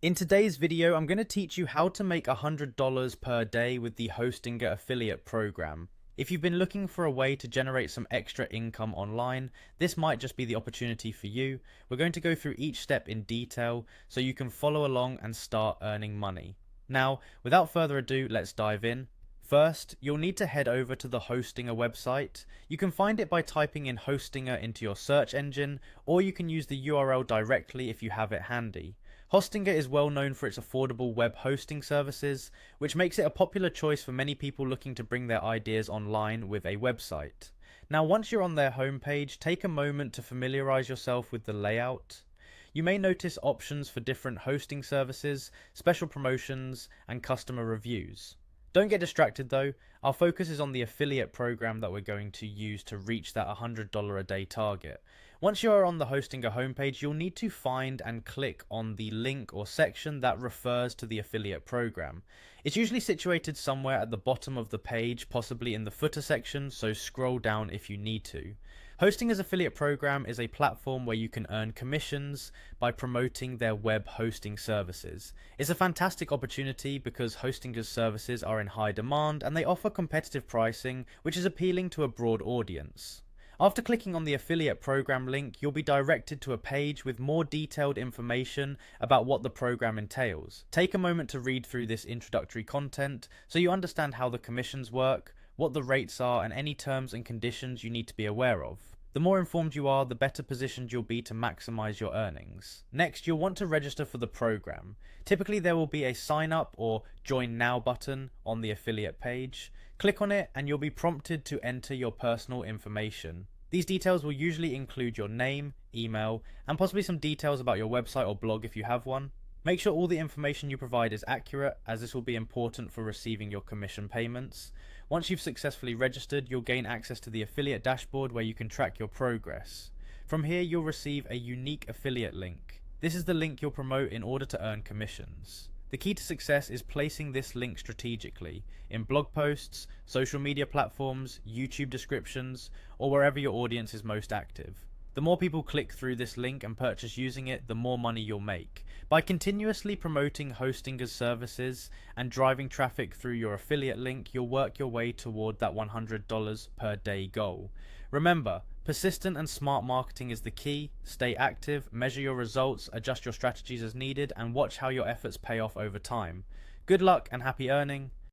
In today's video, I'm going to teach you how to make $100 per day with the Hostinger affiliate program. If you've been looking for a way to generate some extra income online, this might just be the opportunity for you. We're going to go through each step in detail so you can follow along and start earning money. Now, without further ado, let's dive in. First, you'll need to head over to the Hostinger website. You can find it by typing in Hostinger into your search engine, or you can use the URL directly if you have it handy. Hostinger is well known for its affordable web hosting services, which makes it a popular choice for many people looking to bring their ideas online with a website. Now, once you're on their homepage, take a moment to familiarize yourself with the layout. You may notice options for different hosting services, special promotions, and customer reviews. Don't get distracted though, our focus is on the affiliate program that we're going to use to reach that $100 a day target. Once you are on the Hostinger homepage, you'll need to find and click on the link or section that refers to the affiliate program. It's usually situated somewhere at the bottom of the page, possibly in the footer section, so scroll down if you need to. Hostinger's affiliate program is a platform where you can earn commissions by promoting their web hosting services. It's a fantastic opportunity because Hostinger's services are in high demand and they offer competitive pricing, which is appealing to a broad audience. After clicking on the affiliate program link, you'll be directed to a page with more detailed information about what the program entails. Take a moment to read through this introductory content so you understand how the commissions work, what the rates are, and any terms and conditions you need to be aware of. The more informed you are, the better positioned you'll be to maximize your earnings. Next, you'll want to register for the program. Typically, there will be a sign up or join now button on the affiliate page. Click on it and you'll be prompted to enter your personal information. These details will usually include your name, email, and possibly some details about your website or blog if you have one. Make sure all the information you provide is accurate, as this will be important for receiving your commission payments. Once you've successfully registered, you'll gain access to the affiliate dashboard where you can track your progress. From here, you'll receive a unique affiliate link. This is the link you'll promote in order to earn commissions. The key to success is placing this link strategically in blog posts, social media platforms, YouTube descriptions, or wherever your audience is most active. The more people click through this link and purchase using it, the more money you'll make. By continuously promoting Hostinger's services and driving traffic through your affiliate link, you'll work your way toward that $100 per day goal. Remember, persistent and smart marketing is the key. Stay active, measure your results, adjust your strategies as needed, and watch how your efforts pay off over time. Good luck and happy earning.